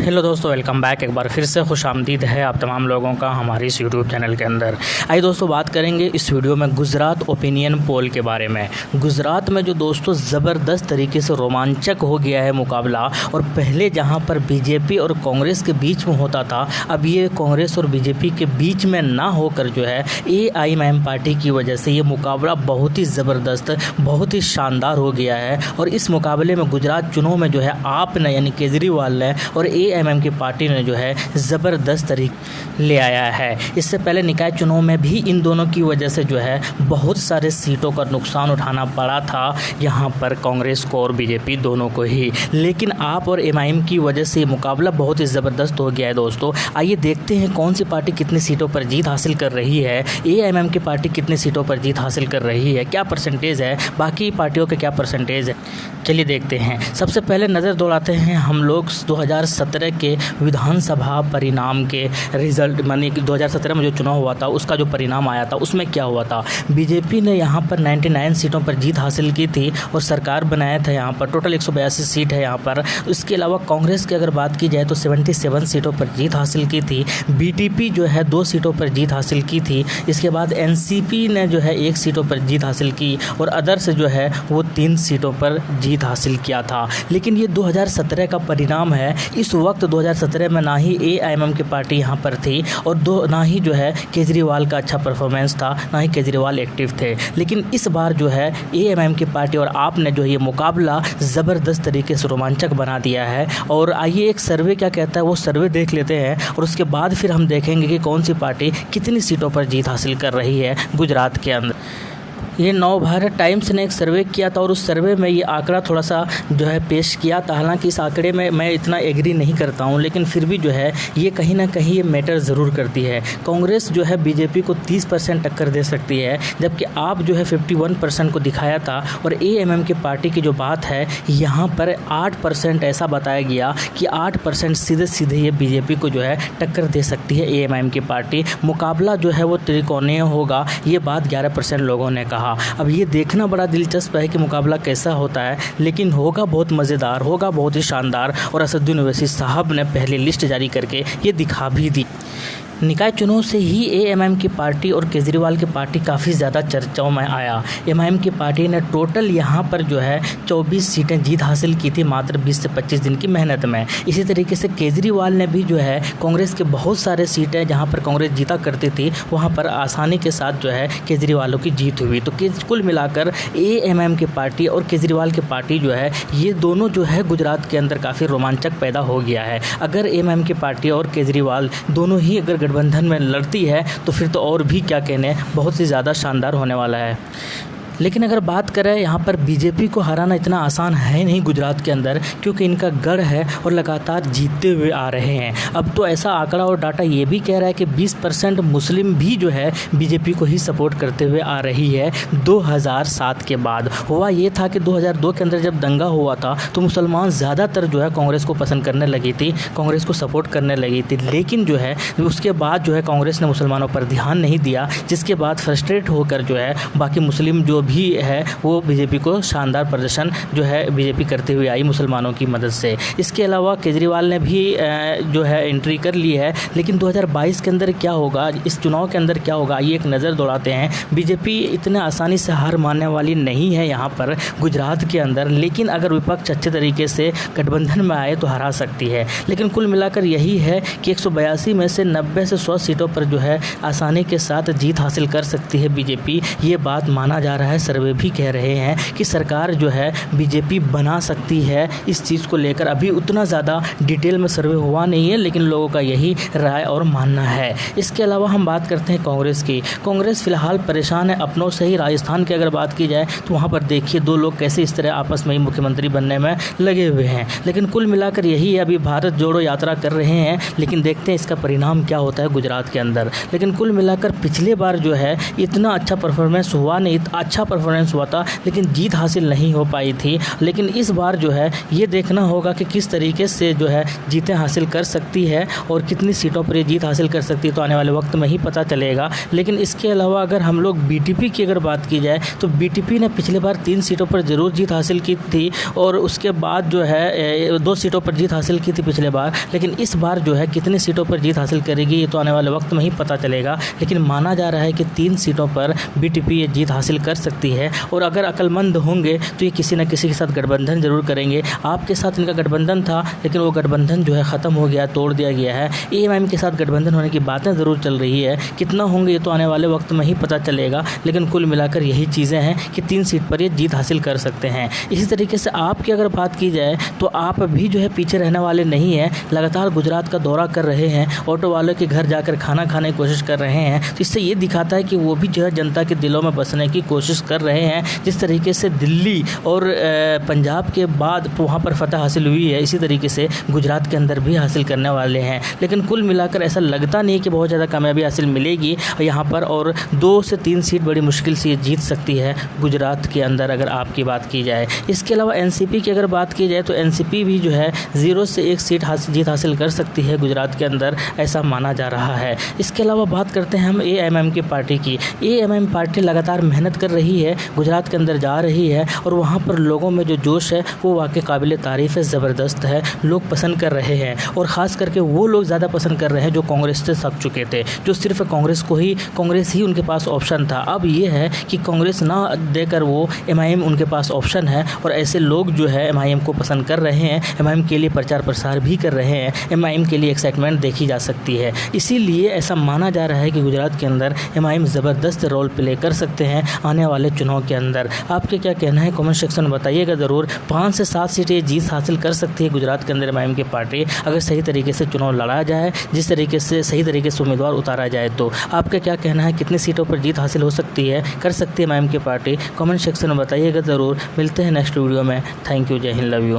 Hello दोस्तों, welcome back. एक बार फिर से खुशामदीद है आप तमाम लोगों का हमारे इस यूट्यूब चैनल के अंदर। आइए दोस्तों, बात करेंगे इस वीडियो में गुजरात ओपिनियन पोल के बारे में। गुजरात में जो दोस्तों ज़बरदस्त तरीके से रोमांचक हो गया है मुकाबला, और पहले जहां पर बीजेपी और कांग्रेस के बीच में होता था, अब ये कांग्रेस और बीजेपी के बीच में ना होकर जो है AIM पार्टी की वजह से ये मुकाबला बहुत ही ज़बरदस्त, बहुत ही शानदार हो गया है। और इस मुकाबले में गुजरात चुनाव में जो है आप ने यानी केजरीवाल ने और AIM की पार्टी ने जो है ज़बरदस्त तरीके ले आया है। इससे पहले निकाय चुनाव में भी इन दोनों की वजह से जो है बहुत सारे सीटों का नुकसान उठाना पड़ा था यहाँ पर कांग्रेस को और बीजेपी दोनों को ही। लेकिन आप और AIM की वजह से मुकाबला बहुत ही ज़बरदस्त हो गया है दोस्तों। आइए देखते हैं कौन सी पार्टी कितनी सीटों पर जीत हासिल कर रही है, AIM की पार्टी कितनी सीटों पर जीत हासिल कर रही है, क्या परसेंटेज है, बाकी पार्टियों के क्या परसेंटेज है। चलिए देखते हैं। सबसे पहले नज़र दौड़ाते हैं हम लोग 2017 के विधानसभा परिणाम के रिजल्ट, मानी 2017 में जो चुनाव हुआ था उसका जो परिणाम आया था उसमें क्या हुआ था। बीजेपी ने यहाँ पर 99 सीटों पर जीत हासिल की थी और सरकार बनाया था। यहाँ पर टोटल 182 सीट है यहाँ पर। इसके अलावा कांग्रेस की अगर बात की जाए तो 77 सीटों पर जीत हासिल की थी। BTP जो है 2 सीटों पर जीत हासिल की थी। इसके बाद NCP ने जो है 1 सीटों पर जीत हासिल की और अदर्स जो है वो 3 सीटों पर जीत हासिल किया था। लेकिन ये 2017 का परिणाम है। इस वक्त 2017 में ना ही AIM की पार्टी यहाँ पर थी और ना ही जो है केजरीवाल का अच्छा परफॉर्मेंस था, ना ही केजरीवाल एक्टिव थे। लेकिन इस बार जो है AIM की पार्टी और आपने जो है ये मुकाबला ज़बरदस्त तरीके से रोमांचक बना दिया है। और आइए एक सर्वे क्या कहता है वो सर्वे देख लेते हैं और उसके बाद फिर हम देखेंगे कि कौन सी पार्टी कितनी सीटों पर जीत हासिल कर रही है गुजरात के अंदर। ये नवभारत टाइम्स ने एक सर्वे किया था और उस सर्वे में ये आंकड़ा थोड़ा सा जो है पेश किया था। हालांकि इस आंकड़े में मैं इतना एग्री नहीं करता हूं, लेकिन फिर भी जो है ये कहीं ना कहीं ये मैटर ज़रूर करती है। कांग्रेस जो है बीजेपी को 30% टक्कर दे सकती है, जबकि आप जो है 51% को दिखाया था। और AIM की पार्टी की जो बात है यहाँ पर 8% ऐसा बताया गया कि 8% सीधे सीधे ये बीजेपी को जो है टक्कर दे सकती है AIM की पार्टी। मुकाबला जो है वो त्रिकोणीय होगा, ये बात 11% लोगों ने कहा। अब ये देखना बड़ा दिलचस्प है कि मुकाबला कैसा होता है, लेकिन होगा बहुत मज़ेदार, होगा बहुत ही शानदार। और असदुद्दीन ओवैसी साहब ने पहली लिस्ट जारी करके ये दिखा भी दी। निकाय चुनाव से ही AIM की पार्टी और केजरीवाल की पार्टी काफ़ी ज़्यादा चर्चाओं में आया। AIM की पार्टी ने टोटल यहाँ पर जो है 24 सीटें जीत हासिल की थी मात्र 20 से 25 दिन की मेहनत में। इसी तरीके से केजरीवाल ने भी जो है कांग्रेस के बहुत सारे सीटें जहाँ पर कांग्रेस जीता करती थी वहाँ पर आसानी के साथ जो है केजरीवालों की जीत हुई। तो कुल मिलाकर AIM की पार्टी और केजरीवाल की पार्टी जो है ये दोनों जो है गुजरात के अंदर काफ़ी रोमांचक पैदा हो गया है। अगर AIM की पार्टी और केजरीवाल दोनों ही अगर गठबंधन में लड़ती है तो फिर तो और भी क्या कहने, बहुत ही ज़्यादा शानदार होने वाला है। लेकिन अगर बात करें यहाँ पर बीजेपी को हराना इतना आसान है नहीं गुजरात के अंदर, क्योंकि इनका गढ़ है और लगातार जीतते हुए आ रहे हैं। अब तो ऐसा आंकड़ा और डाटा ये भी कह रहा है कि 20% मुस्लिम भी जो है बीजेपी को ही सपोर्ट करते हुए आ रही है 2007 के बाद। हुआ ये था कि 2002 के अंदर जब दंगा हुआ था तो मुसलमान ज़्यादातर जो है कांग्रेस को पसंद करने लगी थी, कांग्रेस को सपोर्ट करने लगी थी। लेकिन जो है उसके बाद जो है कांग्रेस ने मुसलमानों पर ध्यान नहीं दिया, जिसके बाद फ्रस्ट्रेट होकर जो है बाकी मुस्लिम जो भी है वो बीजेपी को शानदार प्रदर्शन जो है बीजेपी करते हुए आई मुसलमानों की मदद से। इसके अलावा केजरीवाल ने भी जो है एंट्री कर ली है। लेकिन 2022 के अंदर क्या होगा, इस चुनाव के अंदर क्या होगा, ये एक नज़र दौड़ाते हैं। बीजेपी इतने आसानी से हार मानने वाली नहीं है यहाँ पर गुजरात के अंदर, लेकिन अगर विपक्ष अच्छे तरीके से गठबंधन में आए तो हरा सकती है। लेकिन कुल मिलाकर यही है कि 182 में से 90 से 100 सीटों पर जो है आसानी के साथ जीत हासिल कर सकती है बीजेपी। ये बात माना जा रहा है। सर्वे भी कह रहे हैं कि सरकार जो है बीजेपी बना सकती है। इस चीज़ को लेकर अभी उतना ज़्यादा डिटेल में सर्वे हुआ नहीं है, लेकिन लोगों का यही राय और मानना है। इसके अलावा हम बात करते हैं कांग्रेस की। कांग्रेस फिलहाल परेशान है अपनों से ही। राजस्थान की अगर बात की जाए तो वहाँ पर देखिए 2 लोग कैसे इस तरह आपस में ही मुख्यमंत्री बनने में लगे हुए हैं। लेकिन कुल मिलाकर यही है, अभी भारत जोड़ो यात्रा कर रहे हैं, लेकिन देखते हैं इसका परिणाम क्या होता है गुजरात के अंदर। लेकिन कुल मिलाकर पिछले बार जो है इतना अच्छा परफॉर्मेंस हुआ नहीं, अच्छा अच्छा परफॉर्मेंस हुआ था, लेकिन जीत हासिल नहीं हो पाई थी। लेकिन इस बार जो है ये देखना होगा कि किस तरीके से जो है जीतें हासिल कर सकती है और कितनी सीटों पर ये जीत हासिल कर सकती है, तो आने वाले वक्त में ही पता चलेगा। लेकिन इसके अलावा अगर हम लोग बीटीपी की अगर बात की जाए तो बीटीपी ने पिछले बार 3 सीटों पर ज़रूर जीत हासिल की थी और उसके बाद जो है 2 सीटों पर जीत हासिल की थी पिछले बार। लेकिन इस बार जो है कितनी सीटों पर जीत हासिल करेगी ये तो आने वाले वक्त में ही पता चलेगा। लेकिन माना जा रहा है कि 3 सीटों पर बीटीपी ये जीत हासिल कर सकती है और अगर अक्लमंद होंगे तो ये किसी न किसी के साथ गठबंधन ज़रूर करेंगे। आपके साथ इनका गठबंधन था, लेकिन वो गठबंधन जो है ख़त्म हो गया, तोड़ दिया गया है। एएमआईएम के साथ गठबंधन होने की बातें ज़रूर चल रही है, कितना होंगे ये तो आने वाले वक्त में ही पता चलेगा। लेकिन कुल मिलाकर यही चीज़ें हैं कि 3 सीट पर ये जीत हासिल कर सकते हैं। इसी तरीके से आपकी अगर बात की जाए तो आप भी जो है पीछे रहने वाले नहीं हैं, लगातार गुजरात का दौरा कर रहे हैं, ऑटो वालों के घर जाकर खाना खाने की कोशिश कर रहे हैं। तो इससे ये दिखाता है कि वो भी जो है जनता के दिलों में बसने की कोशिश कर रहे हैं। जिस तरीके से दिल्ली और पंजाब के बाद वहाँ पर फतह हासिल हुई है, इसी तरीके से गुजरात के अंदर भी हासिल करने वाले हैं। लेकिन कुल मिलाकर ऐसा लगता नहीं है कि बहुत ज़्यादा कामयाबी हासिल मिलेगी यहाँ पर, और 2 से 3 सीट बड़ी मुश्किल से जीत सकती है गुजरात के अंदर अगर आपकी बात की जाए। इसके अलावा एनसीपी की अगर बात की जाए तो एनसीपी भी जो है 0 से 1 सीट जीत हासिल कर सकती है गुजरात के अंदर, ऐसा माना जा रहा है। इसके अलावा बात करते हैं हम एएमआईएम की पार्टी की। एएमआईएम पार्टी लगातार मेहनत कर रही है, गुजरात के अंदर जा रही है और वहाँ पर लोगों में जो जोश है वो वाकई काबिल तारीफ़ है, ज़बरदस्त है। लोग पसंद कर रहे हैं और ख़ास करके वो लोग ज़्यादा पसंद कर रहे हैं जो कांग्रेस से थक चुके थे, जो सिर्फ कांग्रेस ही उनके पास ऑप्शन था। अब ये है कि कांग्रेस ना देकर वो एमआईएम उनके पास ऑप्शन है और ऐसे लोग जो है एमआईएम को पसंद कर रहे हैं, एमआईएम के लिए प्रचार प्रसार भी कर रहे हैं, एमआईएम के लिए एक्साइटमेंट देखी जा सकती है। इसीलिए ऐसा माना जा रहा है कि गुजरात के अंदर एमआईएम ज़बरदस्त रोल प्ले कर सकते हैं आने वाले चुनाव के अंदर। आपके क्या कहना है कमेंट सेक्शन में बताइएगा ज़रूर। 5 से 7 सीटें जीत हासिल कर सकती है गुजरात के अंदर एमआईएम की पार्टी, अगर सही तरीके से चुनाव लड़ा जाए, जिस तरीके से सही तरीके से उम्मीदवार उतारा जाए। तो आपका क्या कहना है, कितनी सीटों पर जीत हासिल हो सकती है, कर सकती है एमआईएम की पार्टी? कमेंट सेक्शन में बताइएगा ज़रूर। मिलते हैं नेक्स्ट वीडियो में। थैंक यू, जय हिंद, लव यू।